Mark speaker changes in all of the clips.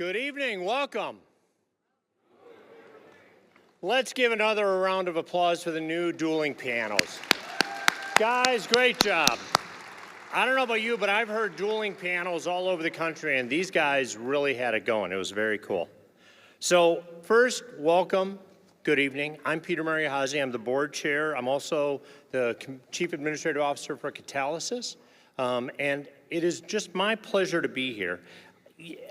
Speaker 1: Good evening, welcome. Let's give another round of applause for the new dueling pianos. Guys, great job. I don't know about you, but I've heard dueling pianos all over the country, and these guys really had it going. It was very cool. So first, welcome. Good evening. I'm Peter Mariahazi. I'm the board chair. I'm also the Chief Administrative Officer for Catalysis, and it is just my pleasure to be here.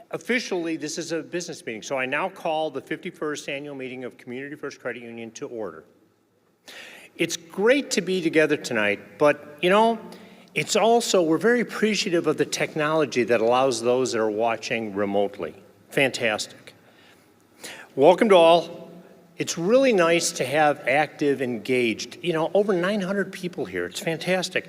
Speaker 1: Officially, this is a business meeting, so I now call the 51st annual meeting of Community First Credit Union to order. It's great to be together tonight, but you know, it's also, we're very appreciative of the technology that allows those that are watching remotely. Fantastic. Welcome to all. It's really nice to have active, engaged, you know, over 900 people here. It's fantastic.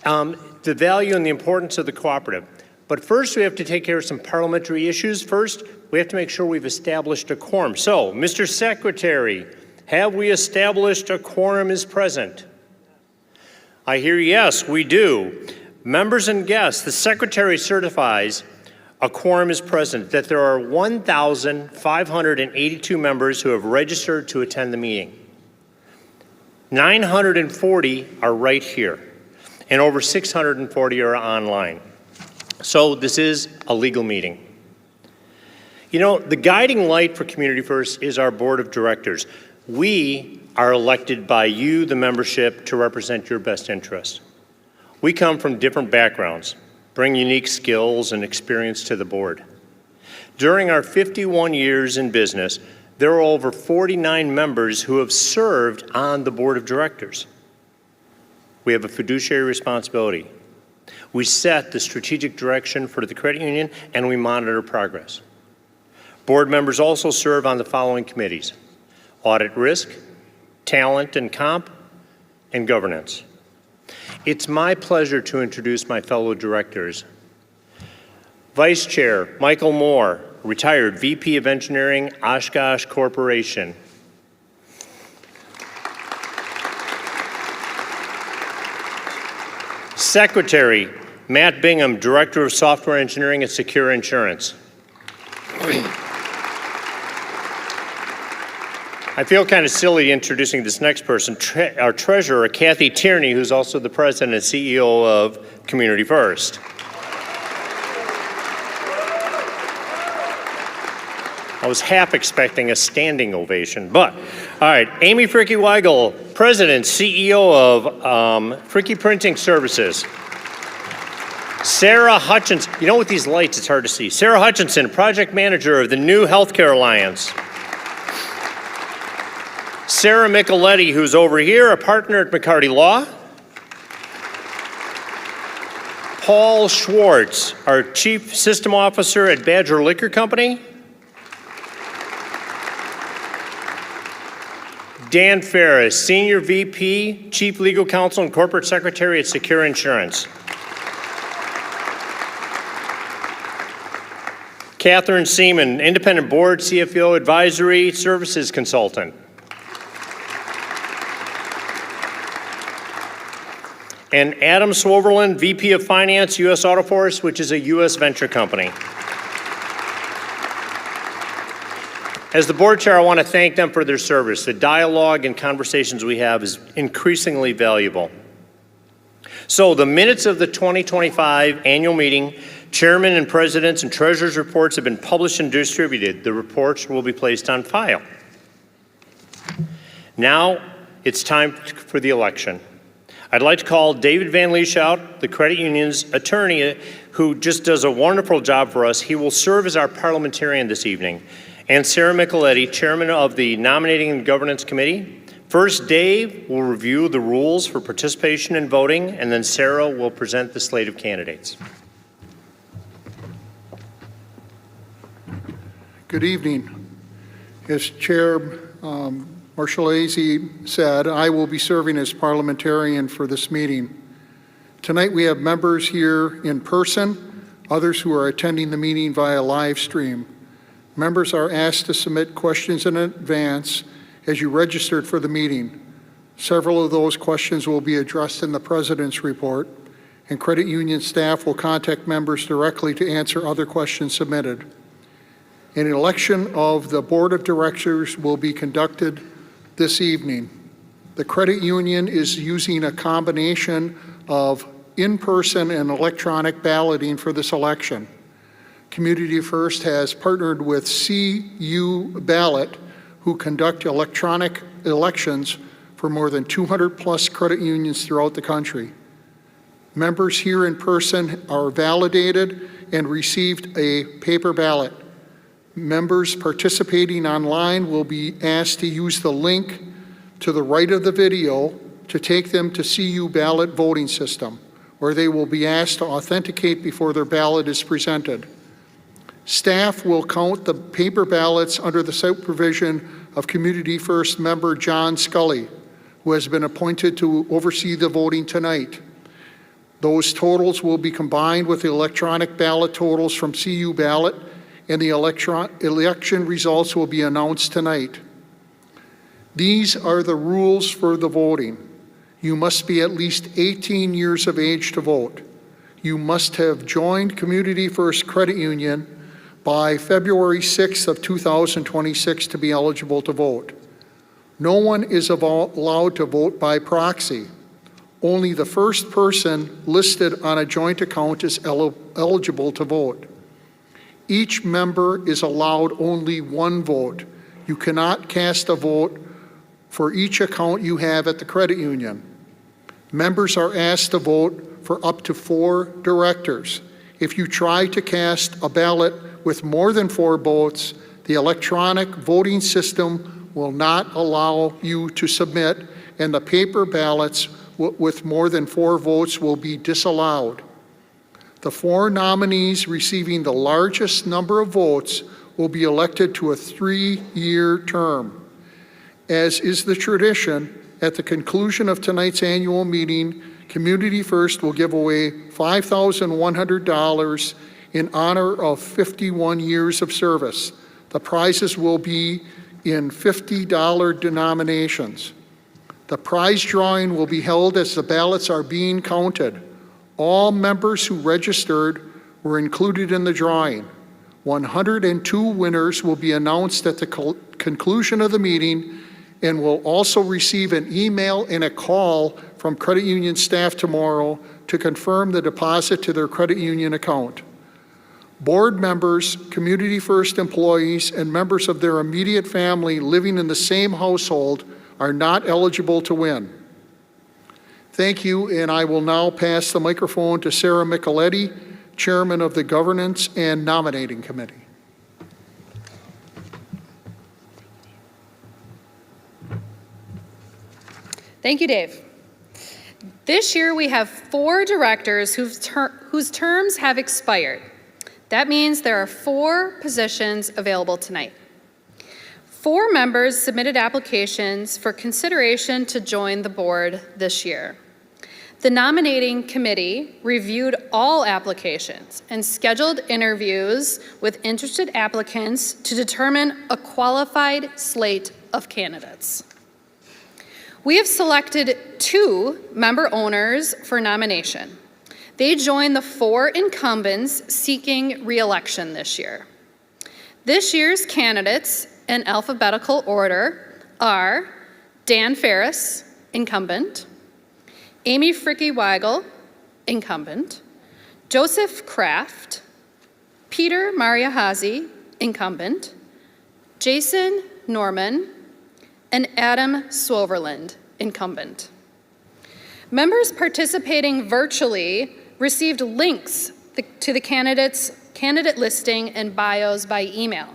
Speaker 1: The value and the importance of the cooperative. But first, we have to take care of some parliamentary issues. First, we have to make sure we've established a quorum. So, Mr. Secretary, have we established a quorum is present? I hear yes, we do. Members and guests, the Secretary certifies a quorum is present, that there are 1,582 members who have registered to attend the meeting. 940 are right here, and over 640 are online. So this is a legal meeting. You know, the guiding light for Community First is our board of directors. We are elected by you, the membership, to represent your best interests. We come from different backgrounds, bring unique skills and experience to the board. During our 51 years in business, there are over 49 members who have served on the board of directors. We have a fiduciary responsibility. We set the strategic direction for the credit union, and we monitor progress. Board members also serve on the following committees: audit risk, talent and comp, and governance. It's my pleasure to introduce my fellow directors. Vice Chair Michael Moore, retired VP of Engineering, Oshkosh Corporation. Secretary Matt Bingham, Director of Software Engineering at Secure Insurance. I feel kind of silly introducing this next person, our treasurer, Kathy Tierney, who's also the president and CEO of Community First. I was half expecting a standing ovation, but all right. Amy Fricke-Weigel, president, CEO of Fricke Printing Services. Sarah Hutchinson, you know with these lights it's hard to see. Sarah Hutchinson, project manager of the New Healthcare Alliance. Sarah Micheletti, who's over here, a partner at McCarty Law. Paul Schwartz, our chief system officer at Badger Liquor Company. Dan Ferris, senior VP, chief legal counsel and corporate secretary at Secure Insurance. Catherine Seaman, independent board, CFO advisory services consultant. And Adam Swoverland, VP of Finance, U.S. Autoforce, which is a U.S. venture company. As the board chair, I want to thank them for their service. The dialogue and conversations we have is increasingly valuable. So the minutes of the 2025 annual meeting, chairman and presidents and treasurers' reports have been published and distributed. The reports will be placed on file. Now it's time for the election. I'd like to call David Van Lieshout, the credit union's attorney, who just does a wonderful job for us. He will serve as our parliamentarian this evening. And Sarah Micheletti, chairman of the Nominating and Governance Committee. First, Dave will review the rules for participation in voting, and then Sarah will present the slate of candidates.
Speaker 2: Good evening. As Chair Marshallese said, I will be serving as parliamentarian for this meeting. Tonight we have members here in person, others who are attending the meeting via live stream. Members are asked to submit questions in advance as you registered for the meeting. Several of those questions will be addressed in the President's report, and credit union staff will contact members directly to answer other questions submitted. An election of the Board of Directors will be conducted this evening. The credit union is using a combination of in-person and electronic balloting for this election. Community First has partnered with CU Ballot, who conduct electronic elections for more than 200 plus credit unions throughout the country. Members here in person are validated and received a paper ballot. Members participating online will be asked to use the link to the right of the video to take them to CU Ballot voting system, where they will be asked to authenticate before their ballot is presented. Staff will count the paper ballots under the supervision of Community First member John Scully, who has been appointed to oversee the voting tonight. Those totals will be combined with the electronic ballot totals from CU Ballot, and the election results will be announced tonight. These are the rules for the voting. You must be at least 18 years of age to vote. You must have joined Community First Credit Union by February 6th of 2026 to be eligible to vote. No one is allowed to vote by proxy. Only the first person listed on a joint account is eligible to vote. Each member is allowed only one vote. You cannot cast a vote for each account you have at the credit union. Members are asked to vote for up to 4 directors. If you try to cast a ballot with more than 4 votes, the electronic voting system will not allow you to submit, and the paper ballots with more than 4 votes will be disallowed. The 4 nominees receiving the largest number of votes will be elected to a 3-year term. As is the tradition, at the conclusion of tonight's annual meeting, Community First will give away $5,100 in honor of 51 years of service. The prizes will be in $50 denominations. The prize drawing will be held as the ballots are being counted. All members who registered were included in the drawing. 102 winners will be announced at the conclusion of the meeting and will also receive an email and a call from credit union staff tomorrow to confirm the deposit to their credit union account. Board members, Community First employees, and members of their immediate family living in the same household are not eligible to win. Thank you, and I will now pass the microphone to Sarah Micheletti, Chairman of the Governance and Nominating Committee.
Speaker 3: Thank you, Dave. This year we have 4 directors whose terms have expired. That means there are 4 positions available tonight. 4 members submitted applications for consideration to join the board this year. The nominating committee reviewed all applications and scheduled interviews with interested applicants to determine a qualified slate of candidates. We have selected 2 member owners for nomination. They join the 4 incumbents seeking re-election this year. This year's candidates in alphabetical order are Dan Ferris, incumbent, Amy Fricke-Weigel, incumbent, Joseph Kraft, Peter Mariahazi, incumbent, Jason Norman, and Adam Swoverland, incumbent. Members participating virtually received links to the candidate listing and bios by email.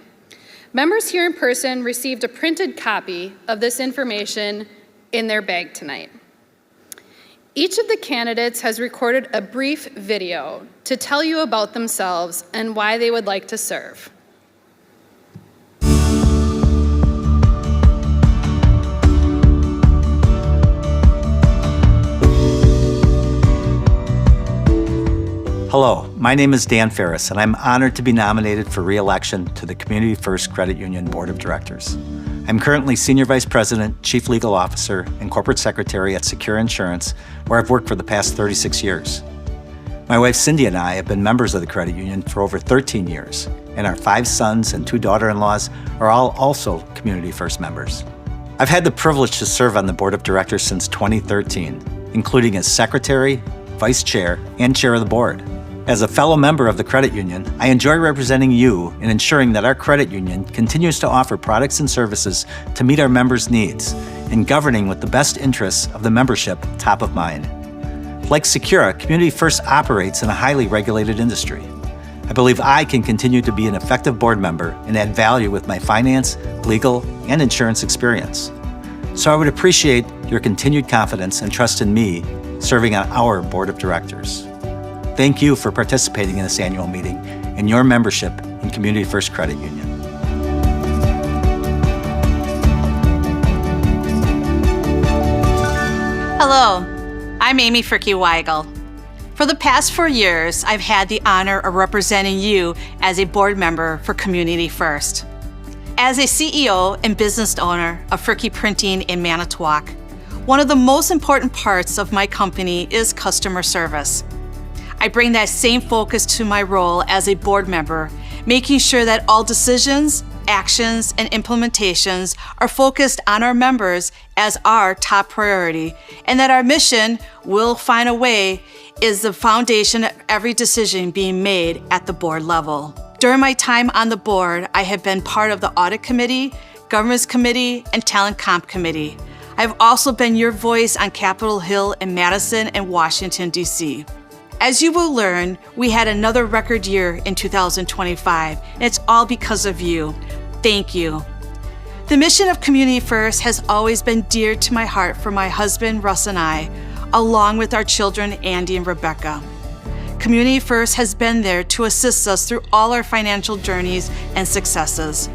Speaker 3: Members here in person received a printed copy of this information in their bag tonight. Each of the candidates has recorded a brief video to tell you about themselves and why they would like to serve.
Speaker 4: Hello, my name is Dan Ferris, and I'm honored to be nominated for re-election to the Community First Credit Union Board of Directors. I'm currently Senior Vice President, Chief Legal Officer, and Corporate Secretary at Secure Insurance, where I've worked for the past 36 years. My wife Cindy and I have been members of the credit union for over 13 years, and our 5 sons and 2 daughter-in-laws are all also Community First members. I've had the privilege to serve on the board of directors since 2013, including as secretary, vice chair, and chair of the board. As a fellow member of the credit union, I enjoy representing you in ensuring that our credit union continues to offer products and services to meet our members' needs and governing with the best interests of the membership top of mind. Like Secura, Community First operates in a highly regulated industry. I believe I can continue to be an effective board member and add value with my finance, legal, and insurance experience. So I would appreciate your continued confidence and trust in me serving on our board of directors. Thank you for participating in this annual meeting and your membership in Community First Credit Union.
Speaker 5: Hello, I'm Amy Fricke-Weigel. For the past 4 years, I've had the honor of representing you as a board member for Community First. As a CEO and business owner of Fricke Printing in Manitowoc, one of the most important parts of my company is customer service. I bring that same focus to my role as a board member, making sure that all decisions, actions, and implementations are focused on our members as our top priority, and that our mission, "We'll find a way," is the foundation of every decision being made at the board level. During my time on the board, I have been part of the Audit Committee, Governance Committee, and Talent Comp Committee. I've also been your voice on Capitol Hill in Madison and Washington, D.C. As you will learn, we had another record year in 2025, and it's all because of you. Thank you. The mission of Community First has always been dear to my heart for my husband, Russ, and I, along with our children, Andy and Rebecca. Community First has been there to assist us through all our financial journeys and successes.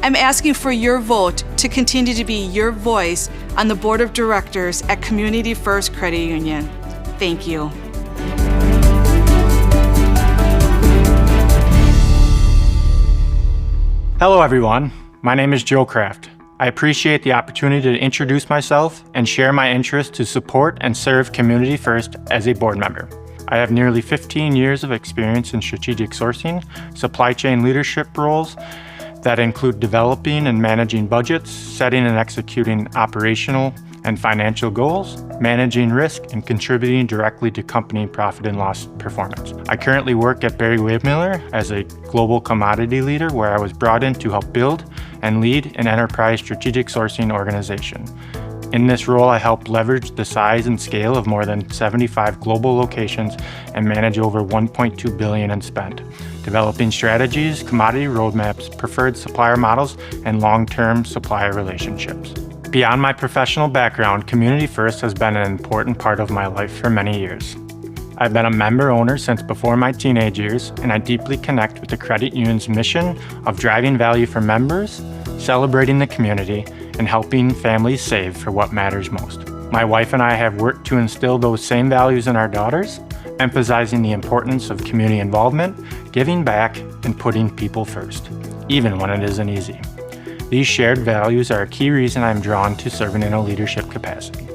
Speaker 5: I'm asking for your vote to continue to be your voice on the board of directors at Community First Credit Union. Thank you.
Speaker 6: Hello everyone, my name is Joe Kraft. I appreciate the opportunity to introduce myself and share my interest to support and serve Community First as a board member. I have nearly 15 years of experience in strategic sourcing, supply chain leadership roles that include developing and managing budgets, setting and executing operational and financial goals, managing risk, and contributing directly to company profit and loss performance. I currently work at Barry Wehmiller as a global commodity leader, where I was brought in to help build and lead an enterprise strategic sourcing organization. In this role, I helped leverage the size and scale of more than 75 global locations and manage over $1.2 billion in spend, developing strategies, commodity roadmaps, preferred supplier models, and long-term supplier relationships. Beyond my professional background, Community First has been an important part of my life for many years. I've been a member owner since before my teenage years, and I deeply connect with the credit union's mission of driving value for members, celebrating the community, and helping families save for what matters most. My wife and I have worked to instill those same values in our daughters, emphasizing the importance of community involvement, giving back, and putting people first, even when it isn't easy. These shared values are a key reason I'm drawn to serving in a leadership capacity.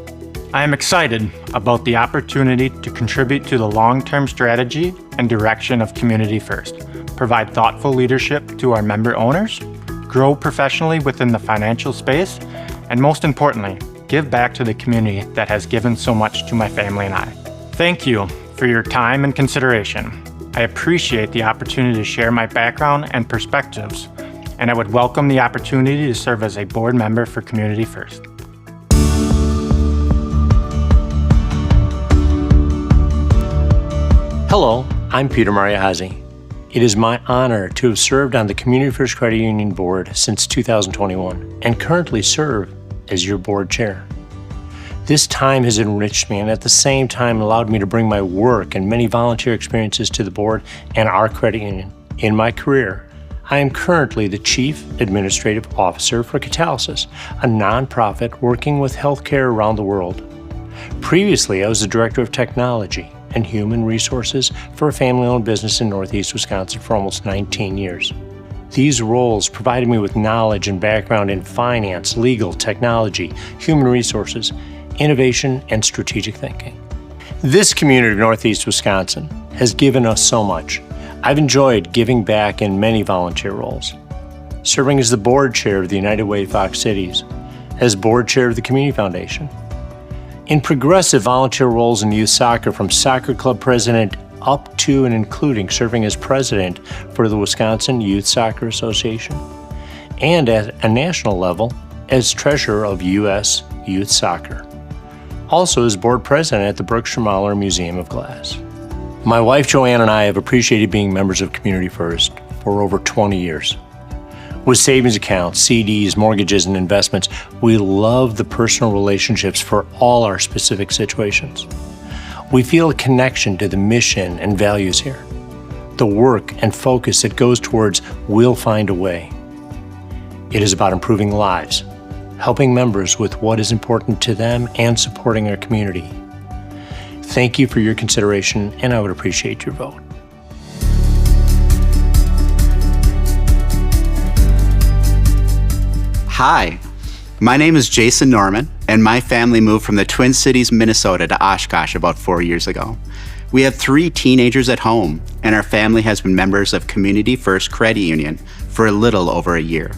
Speaker 6: I am excited about the opportunity to contribute to the long-term strategy and direction of Community First, provide thoughtful leadership to our member owners, grow professionally within the financial space, and most importantly, give back to the community that has given so much to my family and I. Thank you for your time and consideration. I appreciate the opportunity to share my background and perspectives, and I would welcome the opportunity to serve as a board member for Community First.
Speaker 7: Hello, I'm Peter Mariahazi. It is my honor to have served on the Community First Credit Union Board since 2021 and currently serve as your board chair. This time has enriched me and at the same time allowed me to bring my work and many volunteer experiences to the board and our credit union. In my career, I am currently the Chief Administrative Officer for Catalysis, a nonprofit working with healthcare around the world. Previously, I was the Director of Technology and Human Resources for a family-owned business in Northeast Wisconsin for almost 19 years. These roles provided me with knowledge and background in finance, legal, technology, human resources, innovation, and strategic thinking. This community of Northeast Wisconsin has given us so much. I've enjoyed giving back in many volunteer roles, serving as the board chair of the United Way Fox Cities, as board chair of the Community Foundation, in progressive volunteer roles in youth soccer, from soccer club president up to and including serving as president for the Wisconsin Youth Soccer Association, and at a national level as treasurer of U.S. Youth Soccer. Also as board president at the Berkshire Mahler Museum of Glass. My wife Joanne and I have appreciated being members of Community First for over 20 years. With savings accounts, CDs, mortgages, and investments, we love the personal relationships for all our specific situations. We feel a connection to the mission and values here, the work and focus that goes towards "We'll find a way." It is about improving lives, helping members with what is important to them, and supporting our community. Thank you for your consideration, and I would appreciate your vote.
Speaker 8: Hi, my name is Jason Norman, and my family moved from the Twin Cities, Minnesota to Oshkosh about 4 years ago. We have 3 teenagers at home, and our family has been members of Community First Credit Union for a little over a year.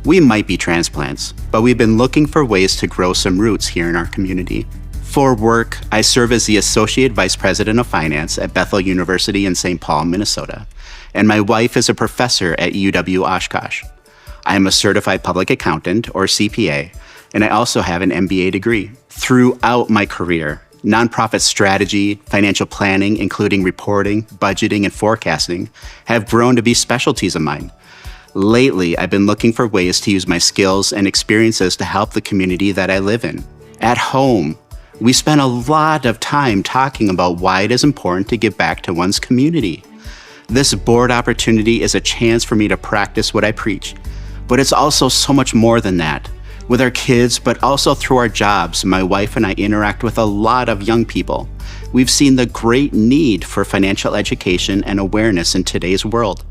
Speaker 8: We might be transplants, but we've been looking for ways to grow some roots here in our community. For work, I serve as the Associate Vice President of Finance at Bethel University in St. Paul, Minnesota, and my wife is a professor at UW Oshkosh. I am a certified public accountant, or CPA, and I also have an MBA degree. Throughout my career, nonprofit strategy, financial planning, including reporting, budgeting, and forecasting, have grown to be specialties of mine. Lately, I've been looking for ways to use my skills and experiences to help the community that I live in. At home, we spend a lot of time talking about why it is important to give back to one's community. This board opportunity is a chance for me to practice what I preach. But it's also so much more than that. With our kids, but also through our jobs, my wife and I interact with a lot of young people. We've seen the great need for financial education and awareness in today's world.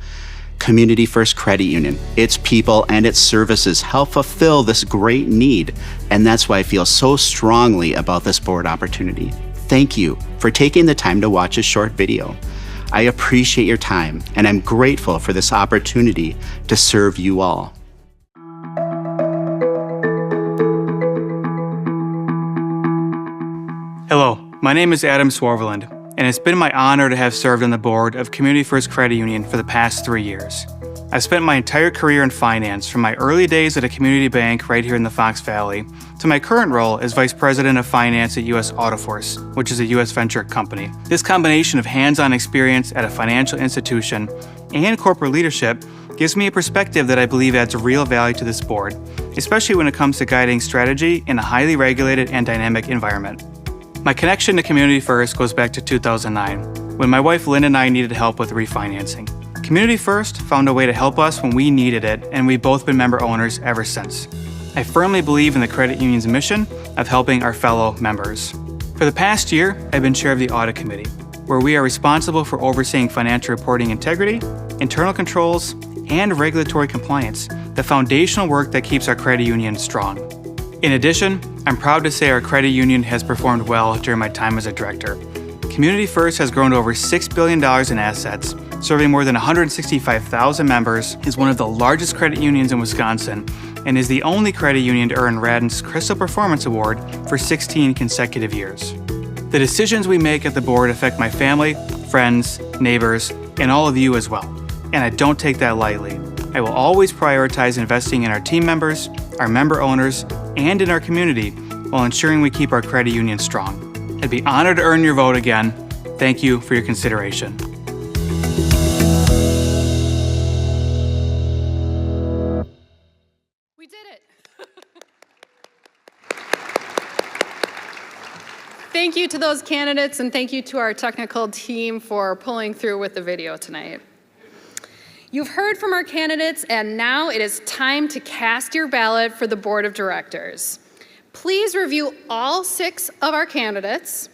Speaker 8: Community First Credit Union, its people and its services help fulfill this great need, and that's why I feel so strongly about this board opportunity. Thank you for taking the time to watch this short video. I appreciate your time, and I'm grateful for this opportunity to serve you all.
Speaker 9: Hello, my name is Adam Swarveland, and it's been my honor to have served on the board of Community First Credit Union for the past 3 years. I've spent my entire career in finance, from my early days at a community bank right here in the Fox Valley to my current role as Vice President of Finance at U.S. Autoforce, which is a U.S. venture company. This combination of hands-on experience at a financial institution and corporate leadership gives me a perspective that I believe adds real value to this board, especially when it comes to guiding strategy in a highly regulated and dynamic environment. My connection to Community First goes back to 2009, when my wife Lynn and I needed help with refinancing. Community First found a way to help us when we needed it, and we've both been member owners ever since. I firmly believe in the credit union's mission of helping our fellow members. For the past year, I've been chair of the Audit Committee, where we are responsible for overseeing financial reporting integrity, internal controls, and regulatory compliance, the foundational work that keeps our credit union strong. In addition, I'm proud to say our credit union has performed well during my time as a director. Community First has grown to over $6 billion in assets, serving more than 165,000 members, is one of the largest credit unions in Wisconsin, and is the only credit union to earn Radden's Crystal Performance Award for 16 consecutive years. The decisions we make at the board affect my family, friends, neighbors, and all of you as well, and I don't take that lightly. I will always prioritize investing in our team members, our member owners, and in our community while ensuring we keep our credit union strong. I'd be honored to earn your vote again. Thank you for your consideration.
Speaker 3: We did it. Thank you to those candidates, and thank you to our technical team for pulling through with the video tonight. You've heard from our candidates, and now it is time to cast your ballot for the board of directors. Please review all 6 of our candidates.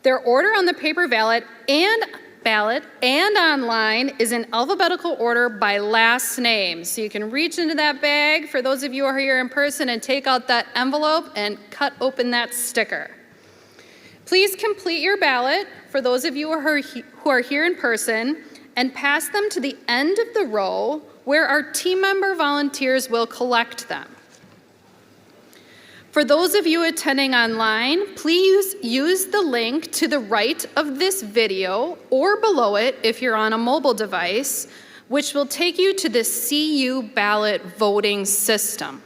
Speaker 3: Their order on the paper ballot and online is in alphabetical order by last name. So you can reach into that bag for those of you who are here in person and take out that envelope and cut open that sticker. Please complete your ballot for those of you who are here in person, and pass them to the end of the row where our team member volunteers will collect them. For those of you attending online, please use the link to the right of this video or below it if you're on a mobile device, which will take you to the CU ballot voting system.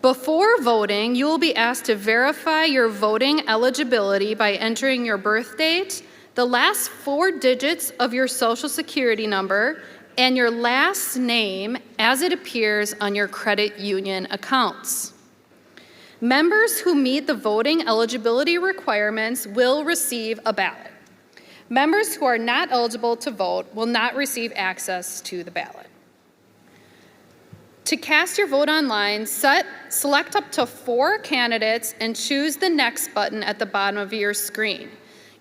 Speaker 3: Before voting, you will be asked to verify your voting eligibility by entering your birth date, the last 4 digits of your social security number, and your last name as it appears on your credit union accounts. Members who meet the voting eligibility requirements will receive a ballot. Members who are not eligible to vote will not receive access to the ballot. To cast your vote online, select up to 4 candidates and choose the Next button at the bottom of your screen.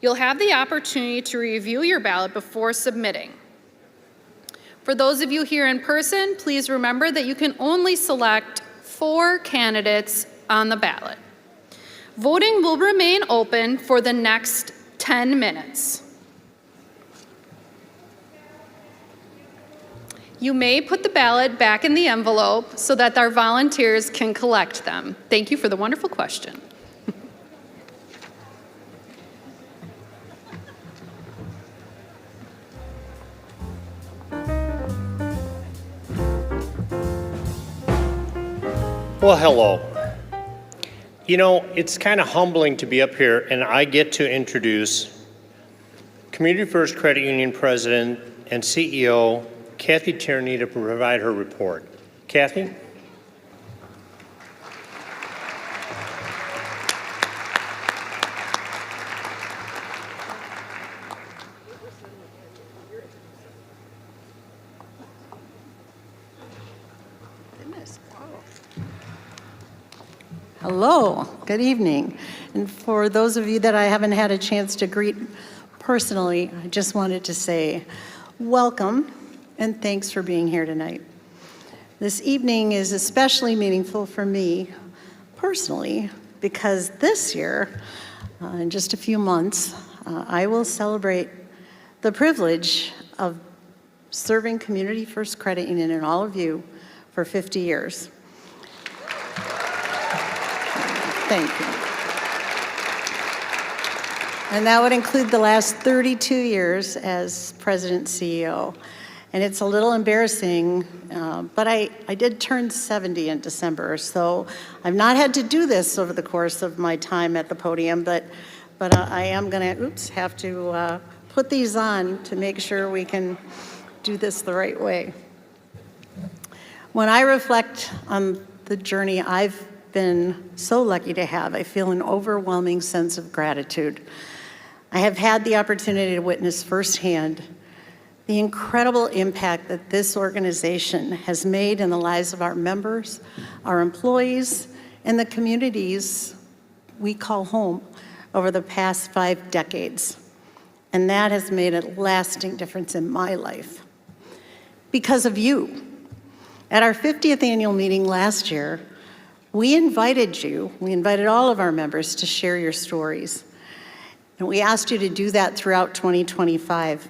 Speaker 3: You'll have the opportunity to review your ballot before submitting. For those of you here in person, please remember that you can only select 4 candidates on the ballot. Voting will remain open for the next 10 minutes. You may put the ballot back in the envelope so that our volunteers can collect them. Thank you for the wonderful question.
Speaker 1: Well, hello. You know, it's kind of humbling to be up here and I get to introduce Community First Credit Union President and CEO, Kathy Tierney, to provide her report. Kathy?
Speaker 10: Hello, good evening. And for those of you that I haven't had a chance to greet personally, I just wanted to say welcome and thanks for being here tonight. This evening is especially meaningful for me personally because this year, in just a few months, I will celebrate the privilege of serving Community First Credit Union and all of you for 50 years. Thank you. And that would include the last 32 years as President CEO. And it's a little embarrassing, but I did turn 70 in December, so I've not had to do this over the course of my time at the podium, but I am gonna, have to put these on to make sure we can do this the right way. When I reflect on the journey I've been so lucky to have, I feel an overwhelming sense of gratitude. I have had the opportunity to witness firsthand the incredible impact that this organization has made in the lives of our members, our employees, and the communities we call home over the past 5 decades. And that has made a lasting difference in my life. Because of you. At our 50th annual meeting last year, we invited all of our members to share your stories. And we asked you to do that throughout 2025.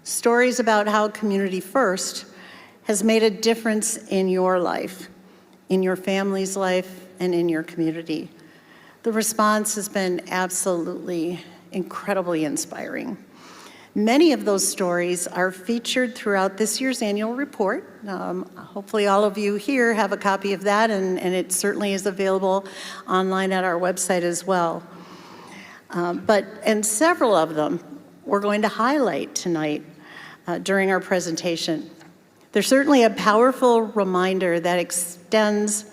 Speaker 10: Stories about how Community First has made a difference in your life, in your family's life, and in your community. The response has been absolutely incredibly inspiring. Many of those stories are featured throughout this year's annual report. Hopefully all of you here have a copy of that, and it certainly is available online at our website as well. And several of them we're going to highlight tonight during our presentation. There's certainly a powerful reminder that extends,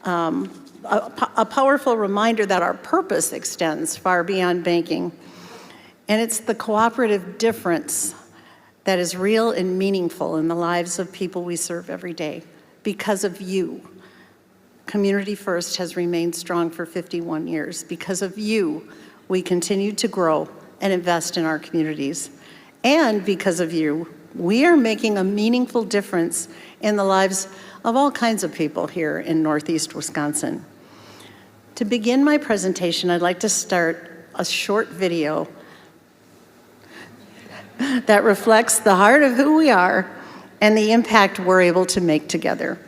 Speaker 10: a powerful reminder that our purpose extends far beyond banking. And it's the cooperative difference that is real and meaningful in the lives of people we serve every day. Because of you, Community First has remained strong for 51 years. Because of you, we continue to grow and invest in our communities. And because of you, we are making a meaningful difference in the lives of all kinds of people here in Northeast Wisconsin. To begin my presentation, I'd like to start a short video that reflects the heart of who we are and the impact we're able to make together.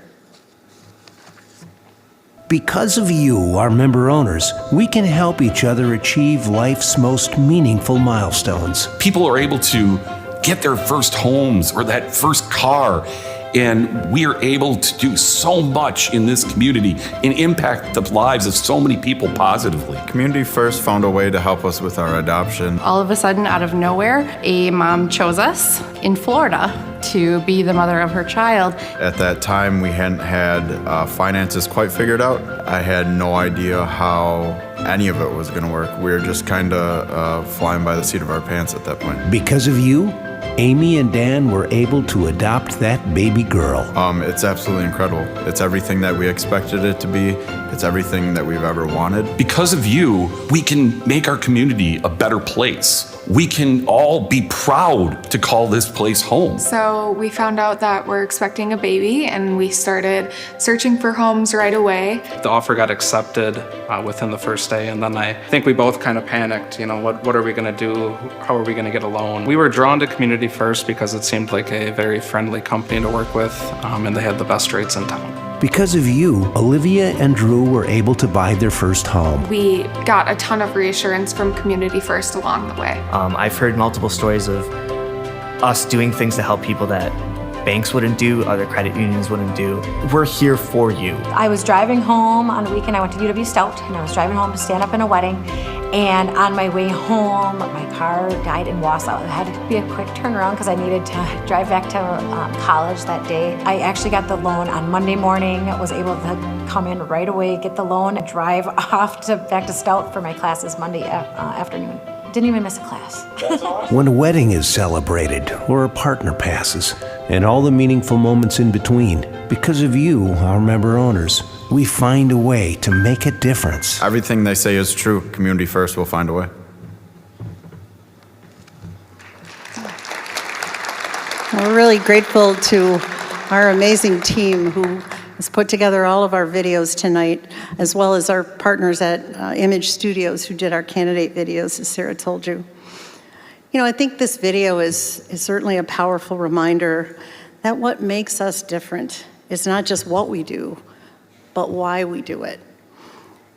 Speaker 11: Because of you, our member owners, we can help each other achieve life's most meaningful milestones.
Speaker 12: People are able to get their first homes or that first car, and we are able to do so much in this community and impact the lives of so many people positively.
Speaker 13: Community First found a way to help us with our adoption.
Speaker 14: All of a sudden, out of nowhere, a mom chose us in Florida to be the mother of her child.
Speaker 13: At that time, we hadn't had finances quite figured out. I had no idea how any of it was going to work. We were just kind of flying by the seat of our pants at that point.
Speaker 11: Because of you, Amy and Dan were able to adopt that baby girl.
Speaker 13: It's absolutely incredible. It's everything that we expected it to be. It's everything that we've ever wanted.
Speaker 12: Because of you, we can make our community a better place. We can all be proud to call this place home.
Speaker 15: So we found out that we're expecting a baby, and we started searching for homes right away.
Speaker 9: The offer got accepted within the first day, and then I think we both kind of panicked. What are we going to do? How are we going to get a loan? We were drawn to Community First because it seemed like a very friendly company to work with, and they had the best rates in town.
Speaker 11: Because of you, Olivia and Drew were able to buy their first home.
Speaker 15: We got a ton of reassurance from Community First along the way.
Speaker 16: I've heard multiple stories of us doing things to help people that banks wouldn't do, other credit unions wouldn't do. We're here for you.
Speaker 17: I was driving home on a weekend. I went to UW Stout, and I was driving home to stand up in a wedding. And on my way home, my car died in Wausau. It had to be a quick turnaround because I needed to drive back to college that day. I actually got the loan on Monday morning, was able to come in right away, get the loan, and drive off back to Stout for my classes Monday afternoon. Didn't even miss a class.
Speaker 11: When a wedding is celebrated or a partner passes, and all the meaningful moments in between, because of you, our member owners, we find a way to make a difference.
Speaker 13: Everything they say is true. Community First will find a way.
Speaker 10: We're really grateful to our amazing team who has put together all of our videos tonight, as well as our partners at Image Studios who did our candidate videos, as Sarah told you. I think this video is certainly a powerful reminder that what makes us different is not just what we do, but why we do it.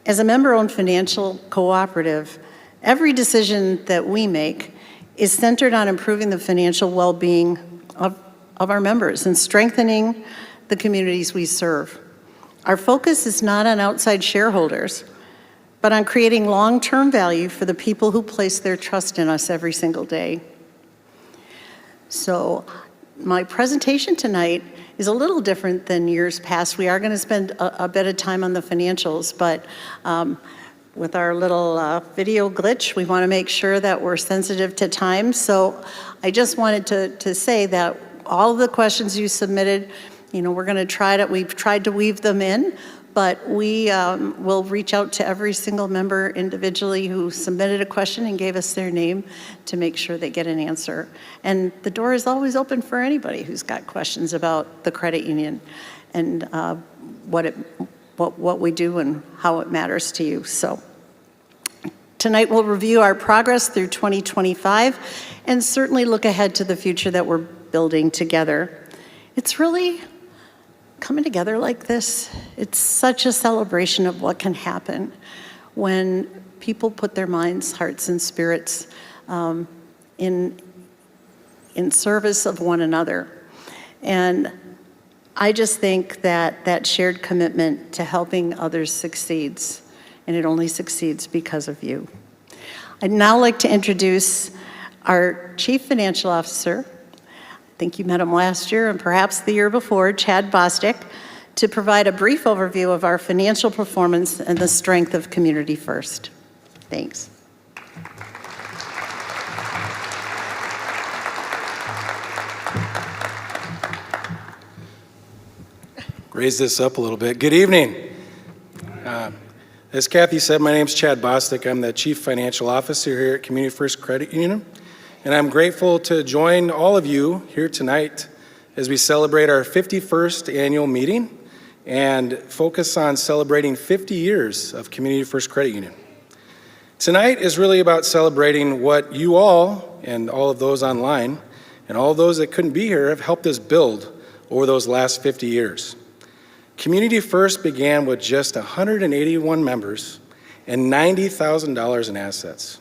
Speaker 10: As a member-owned financial cooperative, every decision that we make is centered on improving the financial well-being of our members and strengthening the communities we serve. Our focus is not on outside shareholders, but on creating long-term value for the people who place their trust in us every single day. So my presentation tonight is a little different than years past. We are going to spend a bit of time on the financials, but with our little video glitch, we want to make sure that we're sensitive to time. So I just wanted to say that all of the questions you submitted, we're going to we've tried to weave them in, but we will reach out to every single member individually who submitted a question and gave us their name to make sure they get an answer. And the door is always open for anybody who's got questions about the credit union and what we do and how it matters to you. So tonight we'll review our progress through 2025 and certainly look ahead to the future that we're building together. It's really coming together like this. It's such a celebration of what can happen when people put their minds, hearts, and spirits in service of one another. And I just think that shared commitment to helping others succeeds, and it only succeeds because of you. I'd now like to introduce our Chief Financial Officer, I think you met him last year and perhaps the year before, Chad Bostic, to provide a brief overview of our financial performance and the strength of Community First. Thanks.
Speaker 18: Raise this up a little bit. Good evening. As Kathy said, my name's Chad Bostic. I'm the Chief Financial Officer here at Community First Credit Union. And I'm grateful to join all of you here tonight as we celebrate our 51st annual meeting and focus on celebrating 50 years of Community First Credit Union. Tonight is really about celebrating what you all and all of those online, and all those that couldn't be here have helped us build over those last 50 years. Community First began with just 181 members and $90,000 in assets.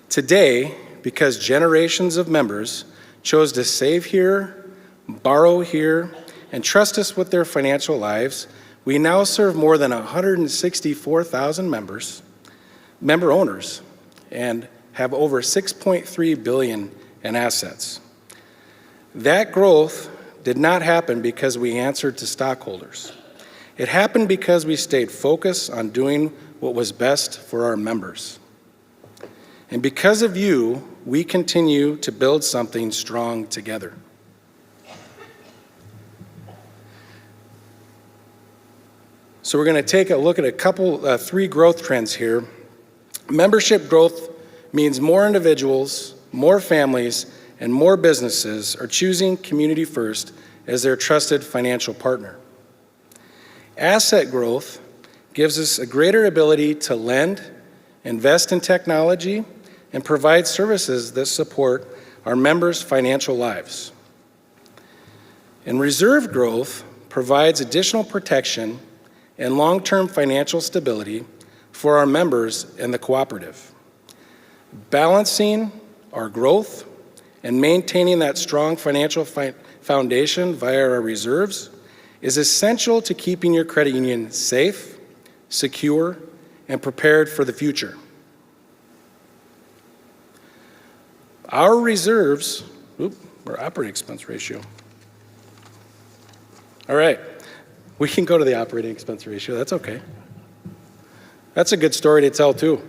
Speaker 18: Today, because generations of members chose to save here, borrow here, and trust us with their financial lives, we now serve more than 164,000 member owners, and have over $6.3 billion in assets. That growth did not happen because we answered to stockholders. It happened because we stayed focused on doing what was best for our members. And because of you, we continue to build something strong together. So we're going to take a look at three growth trends here. Membership growth means more individuals, more families, and more businesses are choosing Community First as their trusted financial partner. Asset growth gives us a greater ability to lend, invest in technology, and provide services that support our members' financial lives. And reserve growth provides additional protection and long-term financial stability for our members and the cooperative. Balancing our growth and maintaining that strong financial foundation via our reserves is essential to keeping your credit union safe, secure, and prepared for the future. Our reserves, our operating expense ratio. All right, we can go to the operating expense ratio, that's okay. That's a good story to tell too.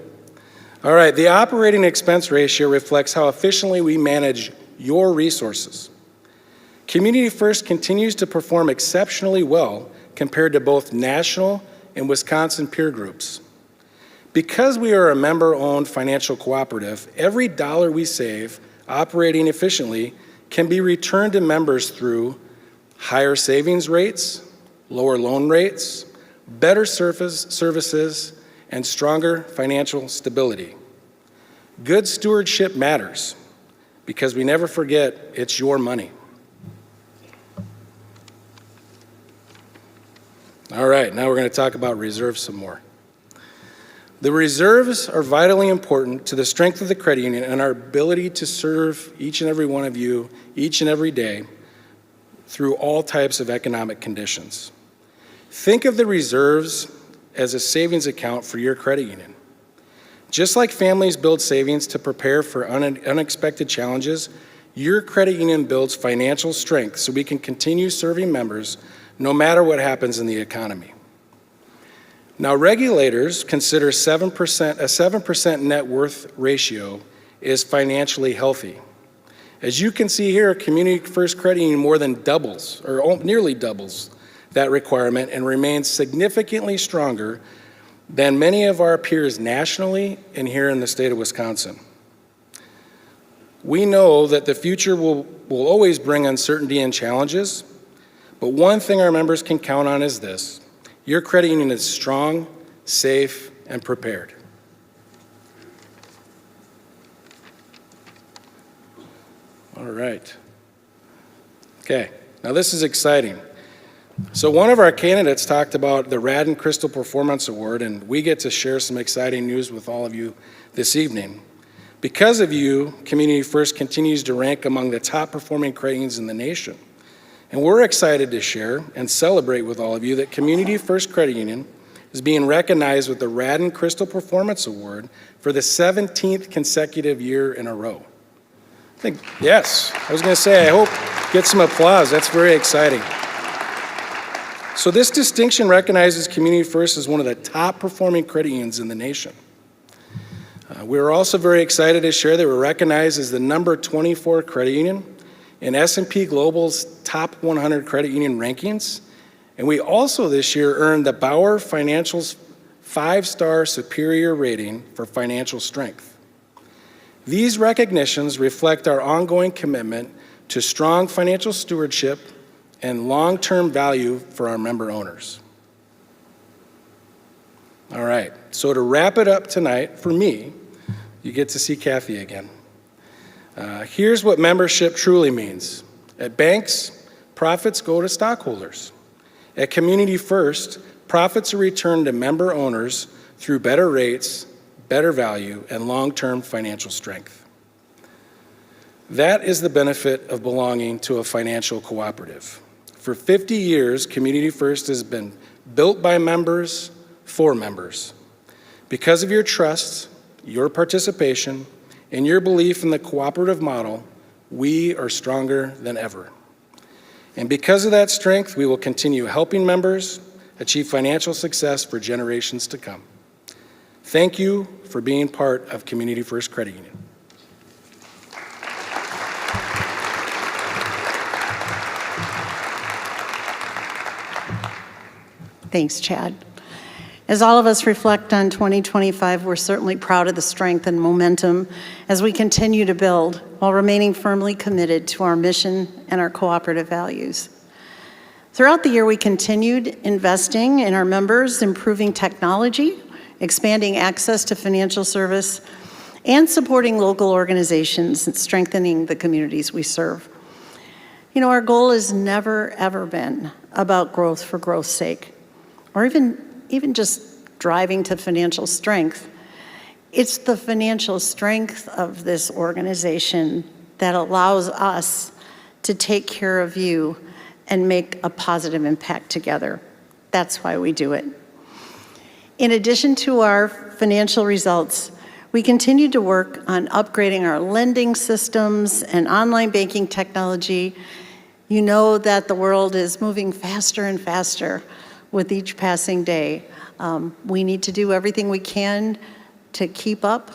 Speaker 18: All right, the operating expense ratio reflects how efficiently we manage your resources. Community First continues to perform exceptionally well compared to both national and Wisconsin peer groups. Because we are a member-owned financial cooperative, every dollar we save operating efficiently can be returned to members through higher savings rates, lower loan rates, better services, and stronger financial stability. Good stewardship matters because we never forget it's your money. All right, now we're going to talk about reserves some more. The reserves are vitally important to the strength of the credit union and our ability to serve each and every one of you each and every day through all types of economic conditions. Think of the reserves as a savings account for your credit union. Just like families build savings to prepare for unexpected challenges, your credit union builds financial strength so we can continue serving members no matter what happens in the economy. Now, regulators consider a 7% net worth ratio is financially healthy. As you can see here, Community First Credit Union more than doubles, or nearly doubles, that requirement and remains significantly stronger than many of our peers nationally and here in the state of Wisconsin. We know that the future will always bring uncertainty and challenges, but one thing our members can count on is this: your credit union is strong, safe, and prepared. All right. Okay, now this is exciting. So one of our candidates talked about the Radden Crystal Performance Award, and we get to share some exciting news with all of you this evening. Because of you, Community First continues to rank among the top performing credit unions in the nation. And we're excited to share and celebrate with all of you that Community First Credit Union is being recognized with the Radden Crystal Performance Award for the 17th consecutive year in a row. Yes, I was going to say, I hope get some applause. That's very exciting. So this distinction recognizes Community First as one of the top performing credit unions in the nation. We're also very excited to share that we're recognized as the number 24 credit union in S&P Global's top 100 credit union rankings. And we also this year earned the Bauer Financial's 5-star superior rating for financial strength. These recognitions reflect our ongoing commitment to strong financial stewardship and long-term value for our member owners. All right, so to wrap it up tonight, for me, you get to see Kathy again. Here's what membership truly means. At banks, profits go to stockholders. At Community First, profits are returned to member owners through better rates, better value, and long-term financial strength. That is the benefit of belonging to a financial cooperative. For 50 years, Community First has been built by members for members. Because of your trust, your participation, and your belief in the cooperative model, we are stronger than ever. And because of that strength, we will continue helping members achieve financial success for generations to come. Thank you for being part of Community First Credit Union.
Speaker 10: Thanks, Chad. As all of us reflect on 2025, we're certainly proud of the strength and momentum as we continue to build while remaining firmly committed to our mission and our cooperative values. Throughout the year, we continued investing in our members, improving technology, expanding access to financial service, and supporting local organizations and strengthening the communities we serve. You know, our goal has never, ever been about growth for growth's sake, or even just driving to financial strength. It's the financial strength of this organization that allows us to take care of you and make a positive impact together. That's why we do it. In addition to our financial results, we continue to work on upgrading our lending systems and online banking technology. You know that the world is moving faster and faster with each passing day. We need to do everything we can to keep up,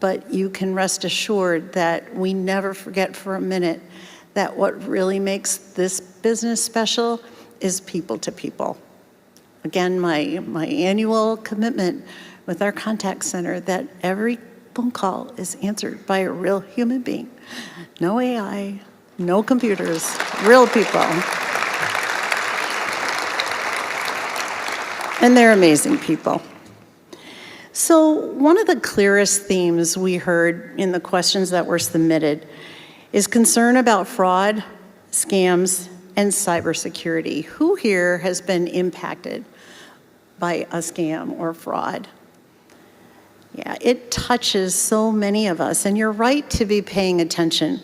Speaker 10: but you can rest assured that we never forget for a minute that what really makes this business special is people to people. Again, my annual commitment with our contact center that every phone call is answered by a real human being. No AI, no computers, real people. And they're amazing people. So one of the clearest themes we heard in the questions that were submitted is concern about fraud, scams, and cybersecurity. Who here has been impacted by a scam or fraud? Yeah, it touches so many of us, and you're right to be paying attention.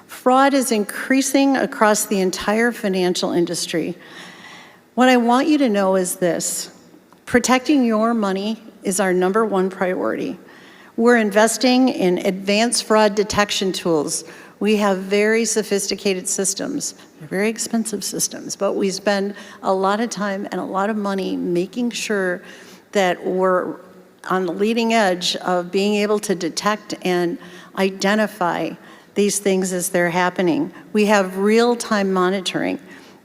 Speaker 10: Fraud is increasing across the entire financial industry. What I want you to know is this: protecting your money is our #1 priority. We're investing in advanced fraud detection tools. We have very sophisticated systems. They're very expensive systems, but we spend a lot of time and a lot of money making sure that we're on the leading edge of being able to detect and identify these things as they're happening. We have real-time monitoring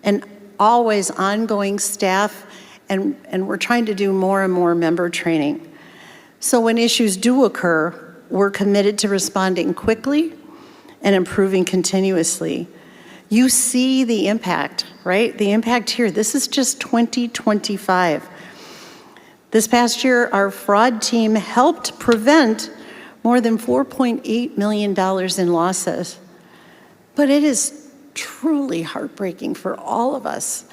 Speaker 10: and always ongoing staff, and we're trying to do more and more member training. So when issues do occur, we're committed to responding quickly and improving continuously. You see the impact, right? The impact here. This is just 2025. This past year, our fraud team helped prevent more than $4.8 million in losses. But it is truly heartbreaking for all of us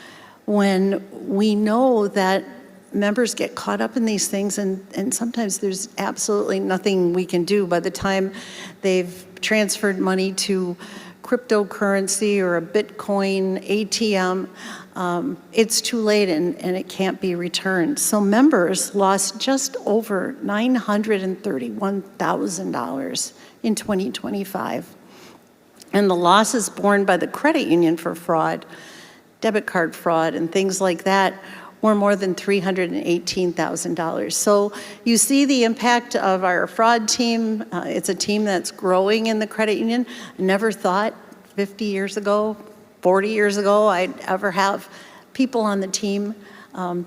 Speaker 10: when we know that members get caught up in these things, and sometimes there's absolutely nothing we can do. By the time they've transferred money to cryptocurrency or a Bitcoin ATM, it's too late and it can't be returned. So members lost just over $931,000 in 2025. And the losses borne by the credit union for fraud, debit card fraud, and things like that were more than $318,000. So you see the impact of our fraud team. It's a team that's growing in the credit union. I never thought 50 years ago, 40 years ago, I'd ever have people on the team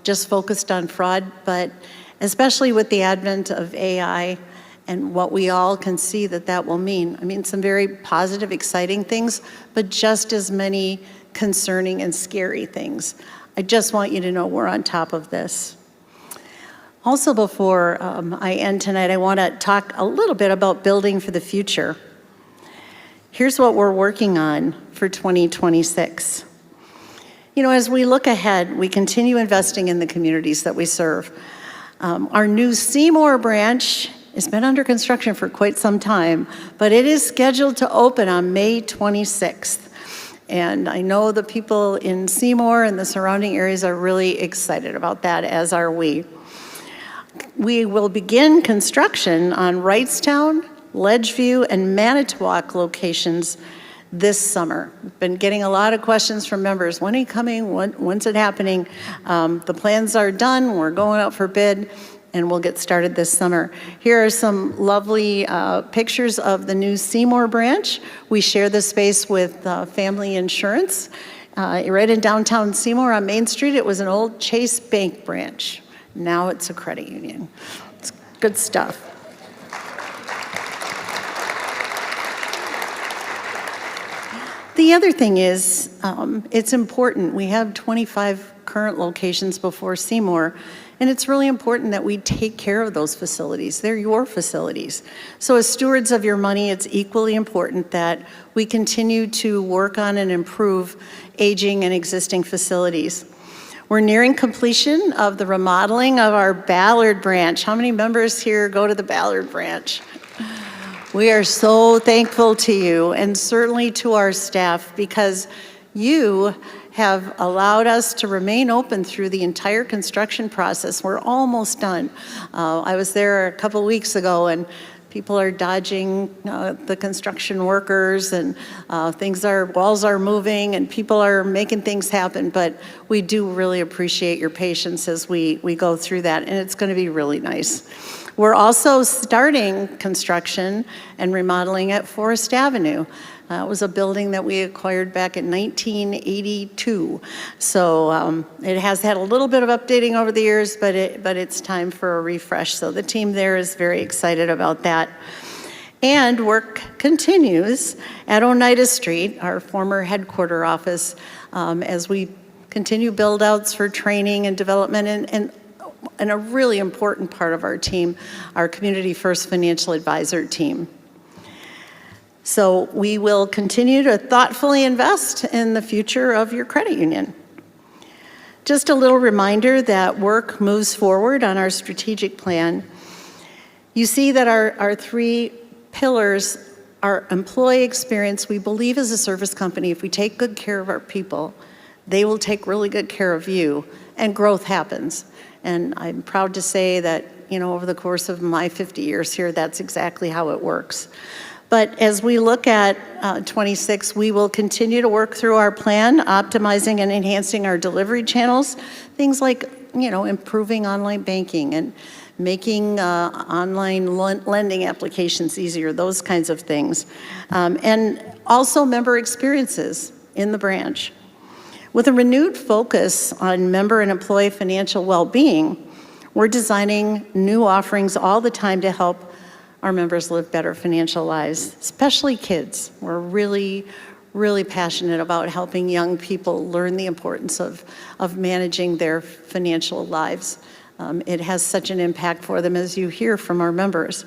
Speaker 10: just focused on fraud, but especially with the advent of AI and what we all can see that will mean. I mean, some very positive, exciting things, but just as many concerning and scary things. I just want you to know we're on top of this. Also, before I end tonight, I want to talk a little bit about building for the future. Here's what we're working on for 2026. You know, as we look ahead, we continue investing in the communities that we serve. Our new Seymour branch has been under construction for quite some time, but it is scheduled to open on May 26th. And I know the people in Seymour and the surrounding areas are really excited about that, as are we. We will begin construction on Wrightstown, Ledgeview, and Manitowoc locations this summer. Been getting a lot of questions from members. When are you coming? When's it happening? The plans are done. We're going out for bid, and we'll get started this summer. Here are some lovely pictures of the new Seymour branch. We share the space with Family Insurance. Right in downtown Seymour on Main Street, it was an old Chase Bank branch. Now it's a credit union. It's good stuff. The other thing is, it's important. We have 25 current locations before Seymour, and it's really important that we take care of those facilities. They're your facilities. So as stewards of your money, it's equally important that we continue to work on and improve aging and existing facilities. We're nearing completion of the remodeling of our Ballard branch. How many members here go to the Ballard branch? We are so thankful to you, and certainly to our staff, because you have allowed us to remain open through the entire construction process. We're almost done. I was there a couple weeks ago, and people are dodging the construction workers, and walls are moving, and people are making things happen. But we do really appreciate your patience as we go through that, and it's going to be really nice. We're also starting construction and remodeling at Forest Avenue. It was a building that we acquired back in 1982. So it has had a little bit of updating over the years, but it's time for a refresh. So the team there is very excited about that. And work continues at Oneida Street, our former headquarter office, as we continue build outs for training and development, and a really important part of our team, our Community First Financial Advisor team. So we will continue to thoughtfully invest in the future of your credit union. Just a little reminder that work moves forward on our strategic plan. You see that our three pillars are employee experience. We believe as a service company, if we take good care of our people, they will take really good care of you, and growth happens. And I'm proud to say that, you know, over the course of my 50 years here, that's exactly how it works. But as we look at 26, we will continue to work through our plan, optimizing and enhancing our delivery channels, things like, you know, improving online banking and making online lending applications easier, those kinds of things. And also member experiences in the branch. With a renewed focus on member and employee financial well-being, we're designing new offerings all the time to help our members live better financial lives, especially kids. We're really, really passionate about helping young people learn the importance of managing their financial lives. It has such an impact for them, as you hear from our members.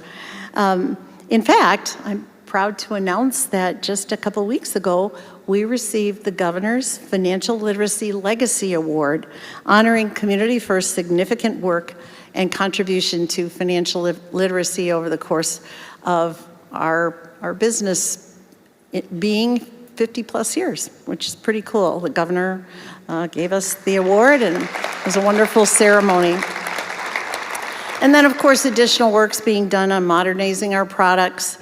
Speaker 10: In fact, I'm proud to announce that just a couple weeks ago, we received the Governor's Financial Literacy Legacy Award, honoring Community First's significant work and contribution to financial literacy over the course of our business being 50 plus years, which is pretty cool. The governor gave us the award, and it was a wonderful ceremony. And then, of course, additional work's being done on modernizing our products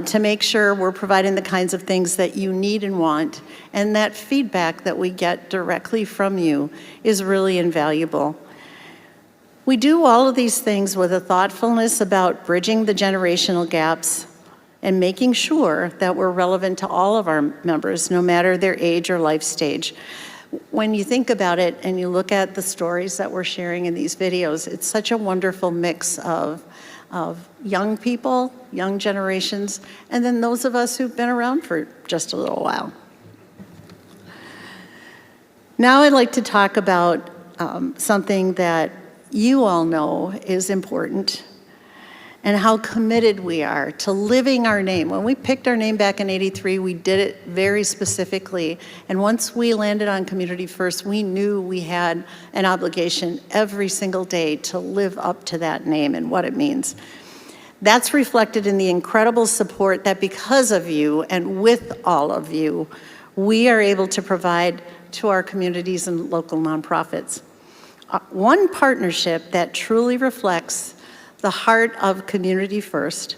Speaker 10: to make sure we're providing the kinds of things that you need and want, and that feedback that we get directly from you is really invaluable. We do all of these things with a thoughtfulness about bridging the generational gaps and making sure that we're relevant to all of our members, no matter their age or life stage. When you think about it and you look at the stories that we're sharing in these videos, it's such a wonderful mix of young people, young generations, and then those of us who've been around for just a little while. Now I'd like to talk about something that you all know is important, and how committed we are to living our name. When we picked our name back in '83, we did it very specifically. And once we landed on Community First, we knew we had an obligation every single day to live up to that name and what it means. That's reflected in the incredible support that because of you and with all of you, we are able to provide to our communities and local nonprofits. One partnership that truly reflects the heart of Community First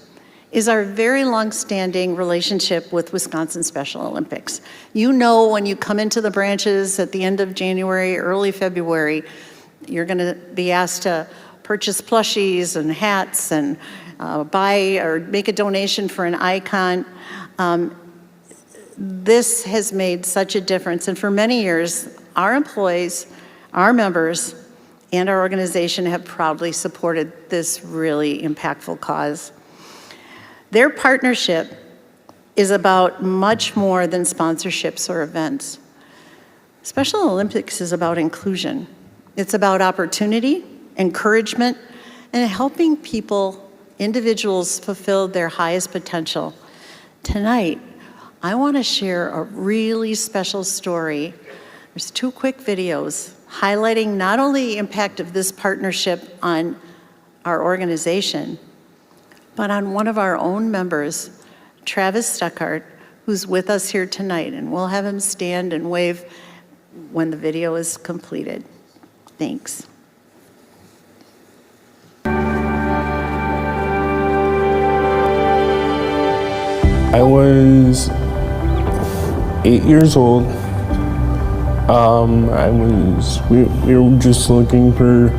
Speaker 10: is our very long-standing relationship with Wisconsin Special Olympics. You know, when you come into the branches at the end of January, early February, you're gonna be asked to purchase plushies and hats and buy or make a donation for an icon. This has made such a difference. And for many years, our employees, our members, and our organization have proudly supported this really impactful cause. Their partnership is about much more than sponsorships or events. Special Olympics is about inclusion. It's about opportunity, encouragement, and helping people, individuals, fulfill their highest potential. Tonight, I want to share a really special story. There's 2 quick videos highlighting not only the impact of this partnership on our organization, but on one of our own members, Travis Stuckart, who's with us here tonight, and we'll have him stand and wave when the video is completed. Thanks.
Speaker 19: I was 8 years old. We were just looking for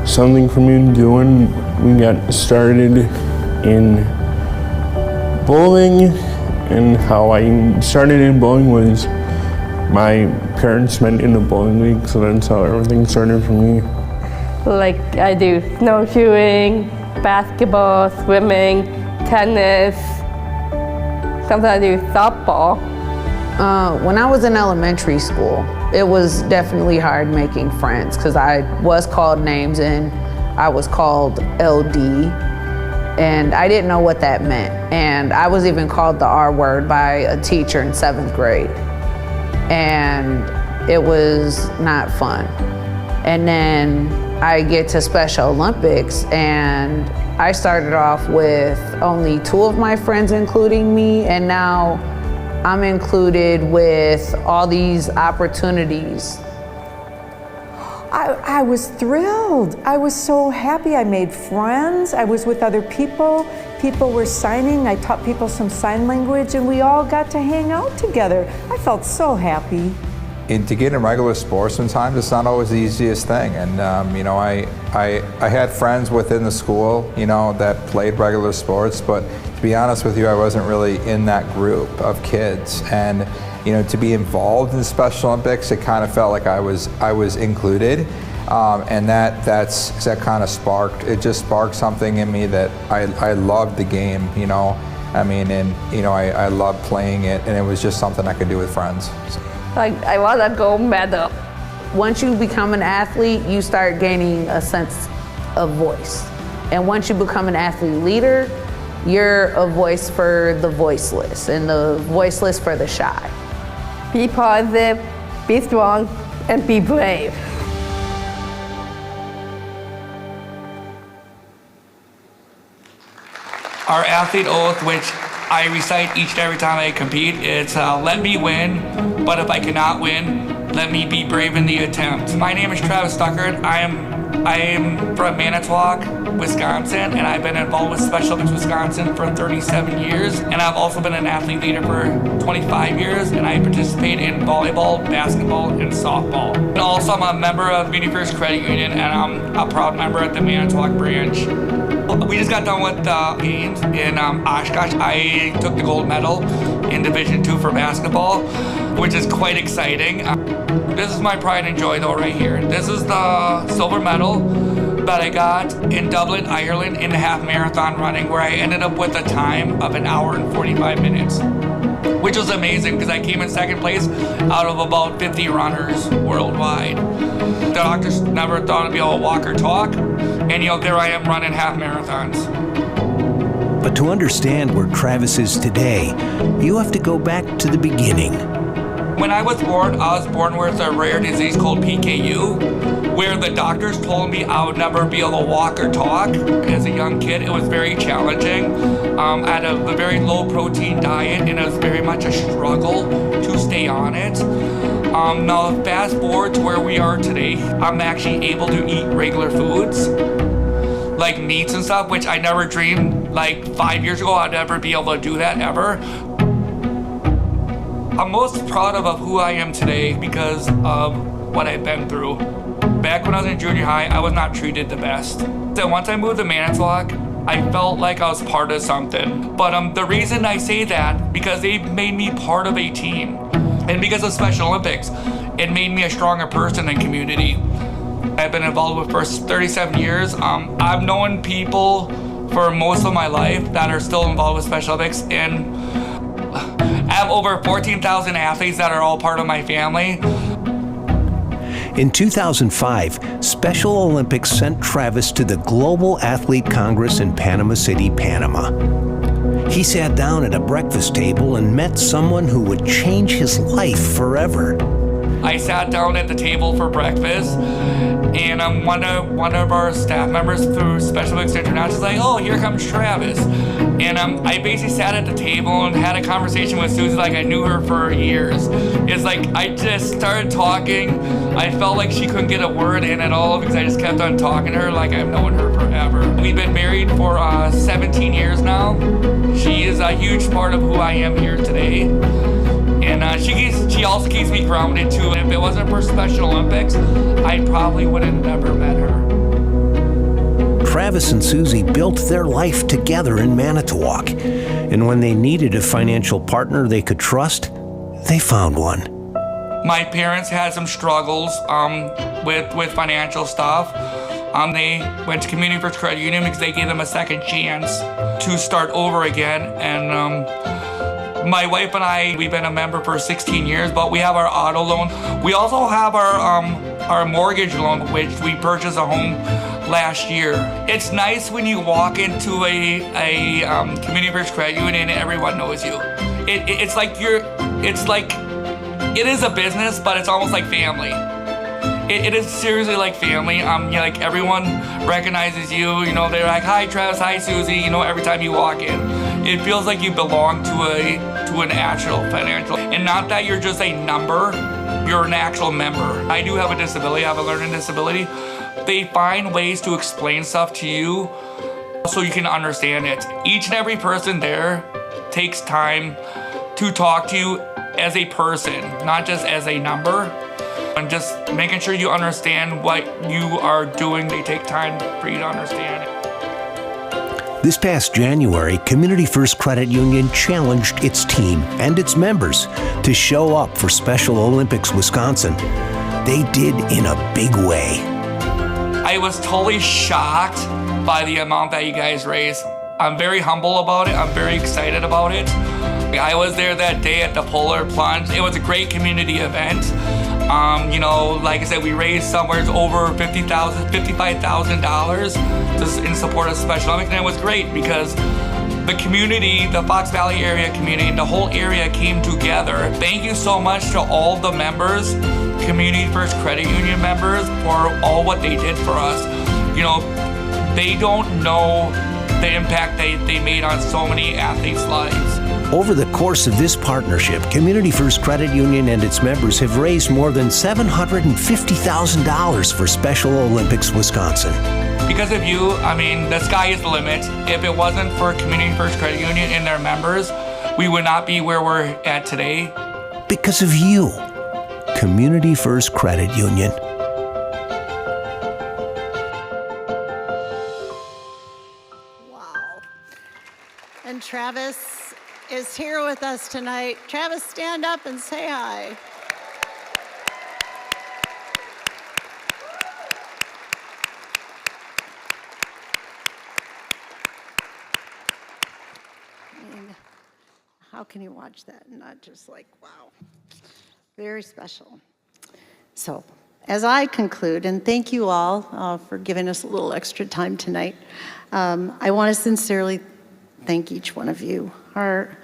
Speaker 19: something for me to do, and we got started in bowling. And how I started in bowling was my parents met in a bowling league, so that's how everything started for me.
Speaker 20: Like I do snowshoeing, basketball, swimming, tennis. Sometimes I do softball.
Speaker 21: When I was in elementary school, it was definitely hard making friends because I was called names and I was called LD, and I didn't know what that meant. And I was even called the R word by a teacher in 7th grade. And it was not fun. And then I get to Special Olympics, and I started off with only 2 of my friends including me, and now I'm included with all these opportunities.
Speaker 22: I was thrilled. I was so happy. I made friends. I was with other people. People were signing. I taught people some sign language, and we all got to hang out together. I felt so happy.
Speaker 23: And to get in regular sports sometimes, it's not always the easiest thing. And you know, I had friends within the school, you know, that played regular sports, but to be honest with you, I wasn't really in that group of kids. And you know, to be involved in the Special Olympics, it kind of felt like I was included, and that kind of sparked something in me that I loved the game, you know. I mean, and you know, I loved playing it, and it was just something I could do with friends.
Speaker 20: Like I want a gold medal.
Speaker 21: Once you become an athlete, you start gaining a sense of voice. And once you become an athlete leader, you're a voice for the voiceless and the voiceless for the shy.
Speaker 20: Be positive, be strong, and be brave.
Speaker 24: Our athlete oath, which I recite each and every time I compete, it's let me win, but if I cannot win, let me be brave in the attempt. My name is Travis Stuckart. I am from Manitowoc, Wisconsin, and I've been involved with Special Olympics Wisconsin for 37 years, and I've also been an athlete leader for 25 years, and I participate in volleyball, basketball, and softball. And also, I'm a member of Community First Credit Union, and I'm a proud member at the Manitowoc branch. We just got done with games in Oshkosh. I took the gold medal in Division II for basketball, which is quite exciting. This is my pride and joy though right here. This is the silver medal that I got in Dublin, Ireland in the half marathon running, where I ended up with a time of 1 hour and 45 minutes. which was amazing because I came in second place out of about 50 runners worldwide. The doctors never thought I'd be able to walk or talk, and there I am running half marathons.
Speaker 11: But to understand where Travis is today, you have to go back to the beginning.
Speaker 24: When I was born with a rare disease called PKU, where the doctors told me I would never be able to walk or talk. As a young kid, it was very challenging. I had a very low protein diet, and it was very much a struggle to stay on it. Now fast forward to where we are today, I'm actually able to eat regular foods, like meats and stuff, which I never dreamed, like 5 years ago, I'd ever be able to do that ever. I'm most proud of who I am today because of what I've been through. Back when I was in junior high, I was not treated the best. So once I moved to Manitowoc, I felt like I was part of something. But the reason I say that, because they made me part of a team. And because of Special Olympics, it made me a stronger person in community. I've been involved with for 37 years. I've known people for most of my life that are still involved with Special Olympics, and I have over 14,000 athletes that are all part of my family.
Speaker 11: In 2005, Special Olympics sent Travis to the Global Athlete Congress in Panama City, Panama. He sat down at a breakfast table and met someone who would change his life forever.
Speaker 24: I sat down at the table for breakfast, and one of our staff members through Special Olympics International was like, "Oh, here comes Travis." And I basically sat at the table and had a conversation with Susie like I knew her for years. It's like I just started talking. I felt like she couldn't get a word in at all because I just kept on talking to her like I've known her forever. We've been married for 17 years now. She is a huge part of who I am here today. And she also keeps me grounded too. If it wasn't for Special Olympics, I probably would have never met her.
Speaker 11: Travis and Susie built their life together in Manitowoc. And when they needed a financial partner they could trust, they found one.
Speaker 24: My parents had some struggles with financial stuff. They went to Community First Credit Union because they gave them a second chance to start over again. And my wife and I, we've been a member for 16 years, but we have our auto loan. We also have our mortgage loan, which we purchased a home last year. It's nice when you walk into a Community First Credit Union and everyone knows you. It's like it is a business, but it's almost like family. It is seriously like family. Like everyone recognizes you. They're like, "Hi, Travis. Hi, Susie." Every time you walk in, it feels like you belong to an actual financial, and not that you're just a number. You're an actual member. I do have a disability. I have a learning disability. They find ways to explain stuff to you so you can understand it. Each and every person there takes time to talk to you as a person, not just as a number. And just making sure you understand what you are doing. They take time for you to understand it.
Speaker 11: This past January, Community First Credit Union challenged its team and its members to show up for Special Olympics Wisconsin. They did in a big way.
Speaker 24: I was totally shocked by the amount that you guys raised. I'm very humble about it. I'm very excited about it. I was there that day at the Polar Plunge. It was a great community event. Like I said, we raised somewhere over $55,000 in support of Special Olympics, and it was great because the community, the Fox Valley area community, and the whole area came together. Thank you so much to all the members, Community First Credit Union members, for all what they did for us. They don't know the impact they made on so many athletes' lives.
Speaker 11: Over the course of this partnership, Community First Credit Union and its members have raised more than $750,000 for Special Olympics Wisconsin.
Speaker 24: Because of you, the sky is the limit. If it wasn't for Community First Credit Union and their members, we would not be where we're at today.
Speaker 11: Because of you, Community First Credit Union.
Speaker 10: And Travis is here with us tonight. Travis, stand up and say hi. how can you watch that and not just like, wow, very special. So as I conclude, and thank you all for giving us a little extra time tonight, I want to sincerely thank each one of you. Our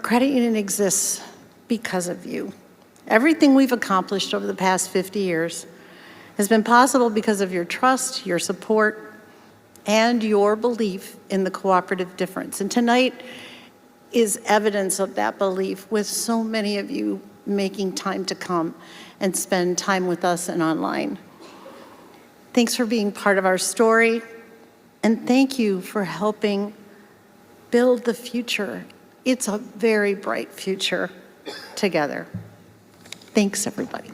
Speaker 10: credit union exists because of you. Everything we've accomplished over the past 50 years has been possible because of your trust, your support, and your belief in the cooperative difference. And tonight is evidence of that belief, with so many of you making time to come and spend time with us and online. Thanks for being part of our story, and thank you for helping build the future. It's a very bright future together. Thanks, everybody.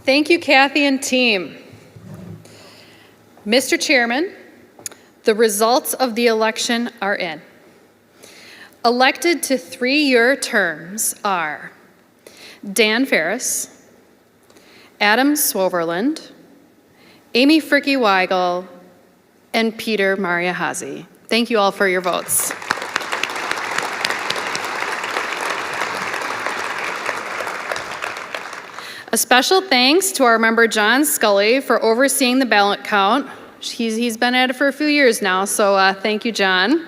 Speaker 3: Thank you, Kathy and team. Mr. Chairman, the results of the election are in. Elected to 3-year terms are Dan Ferris, Adam Swoverland, Amy Fricke-Weigel, and Peter Mariahazi. Thank you all for your votes. A special thanks to our member John Scully for overseeing the ballot count. He's been at it for a few years now, so thank you, John.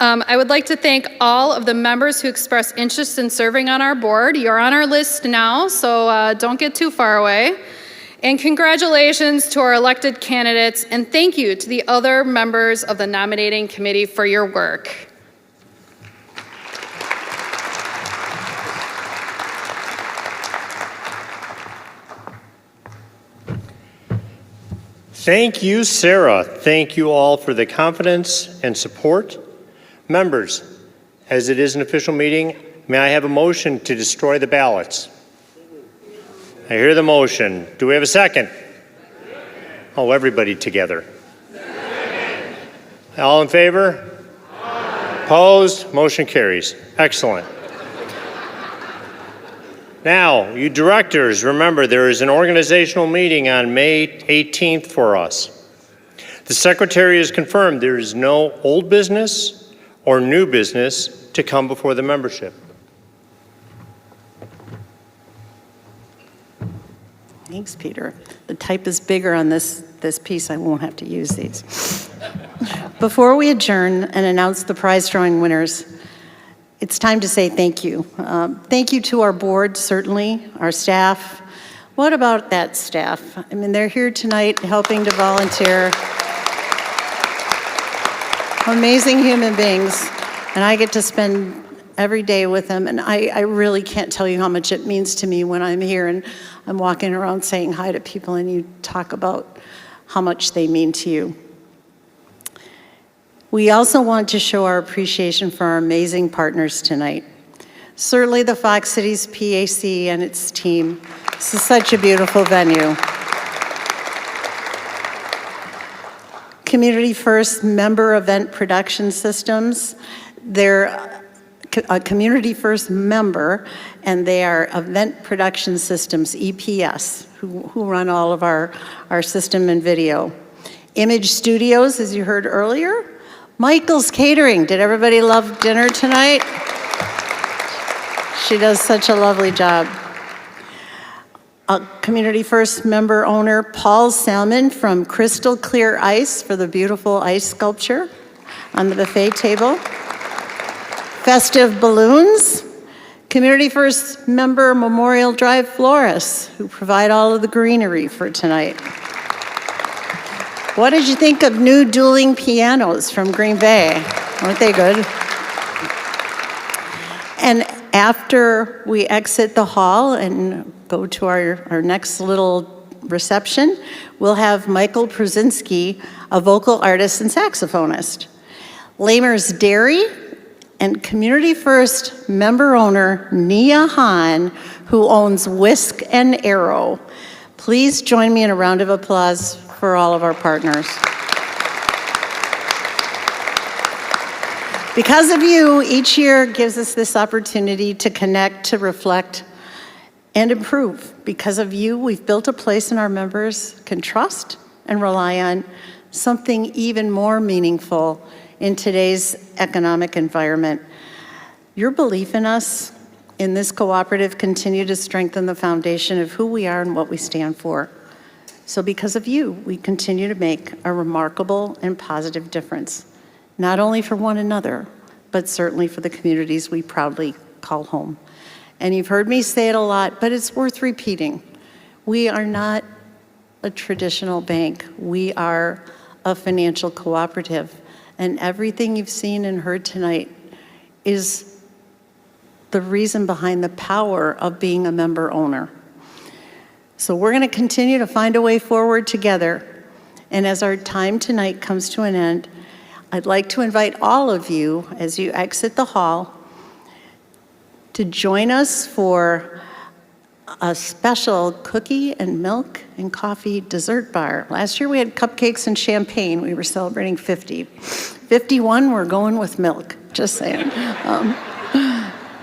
Speaker 3: I would like to thank all of the members who expressed interest in serving on our board. You're on our list now, so don't get too far away. And congratulations to our elected candidates, and thank you to the other members of the nominating committee for your work.
Speaker 1: Thank you, Sarah. Thank you all for the confidence and support. Members, as it is an official meeting, may I have a motion to destroy the ballots? I hear the motion. Do we have a second? Oh, everybody together. All in favor? Opposed? Motion carries. Excellent. Now, you directors, remember there is an organizational meeting on May 18th for us. The secretary has confirmed there is no old business or new business to come before the membership.
Speaker 10: Thanks, Peter. The type is bigger on this piece. I won't have to use these. Before we adjourn and announce the prize drawing winners, it's time to say thank you. Thank you to our board, certainly, our staff. What about that staff? I mean, they're here tonight helping to volunteer. Amazing human beings, and I get to spend every day with them, and I really can't tell you how much it means to me when I'm here and I'm walking around saying hi to people and you talk about how much they mean to you. We also want to show our appreciation for our amazing partners tonight. Certainly the Fox Cities PAC and its team. This is such a beautiful venue. Community First Member Event Production Systems. They're a Community First member, and they are Event Production Systems, EPS, who run all of our system and video. Image Studios, as you heard earlier. Michael's Catering. Did everybody love dinner tonight? She does such a lovely job. A Community First member owner, Paul Salmon from Crystal Clear Ice for the beautiful ice sculpture on the buffet table. Festive Balloons. Community First member Memorial Drive Florists, who provide all of the greenery for tonight. What did you think of new dueling pianos from Green Bay? Aren't they good? And after we exit the hall and go to our next little reception, we'll have Michael Prusinski, a vocal artist and saxophonist. Lamer's Dairy and Community First member owner Nia Hahn, who owns Whisk and Arrow. Please join me in a round of applause for all of our partners. Because of you, each year gives us this opportunity to connect, to reflect, and improve. Because of you, we've built a place in our members can trust and rely on, something even more meaningful in today's economic environment. Your belief in us, in this cooperative, continue to strengthen the foundation of who we are and what we stand for. So because of you, we continue to make a remarkable and positive difference, not only for one another, but certainly for the communities we proudly call home. And you've heard me say it a lot, but it's worth repeating. We are not a traditional bank. We are a financial cooperative. And everything you've seen and heard tonight is the reason behind the power of being a member owner. So we're going to continue to find a way forward together. And as our time tonight comes to an end, I'd like to invite all of you, as you exit the hall, to join us for a special cookie and milk and coffee dessert bar. Last year we had cupcakes and champagne. We were celebrating 50. 51, we're going with milk, just saying.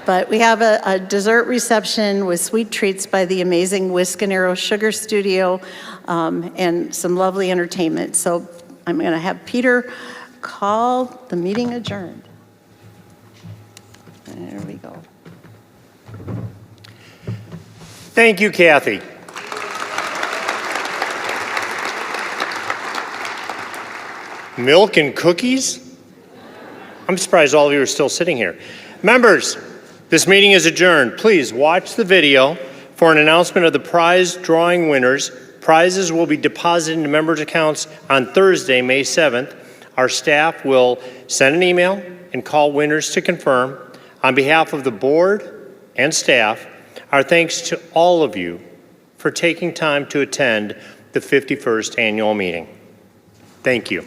Speaker 10: But we have a dessert reception with sweet treats by the amazing Whiskanero Sugar Studio and some lovely entertainment. So I'm going to have Peter call the meeting adjourned. There we go.
Speaker 1: Thank you, Kathy. Milk and cookies? I'm surprised all of you are still sitting here. Members, this meeting is adjourned. Please watch the video for an announcement of the prize drawing winners. Prizes will be deposited into members' accounts on Thursday, May 7th. Our staff will send an email and call winners to confirm. On behalf of the board and staff, our thanks to all of you for taking time to attend the 51st annual meeting. Thank you.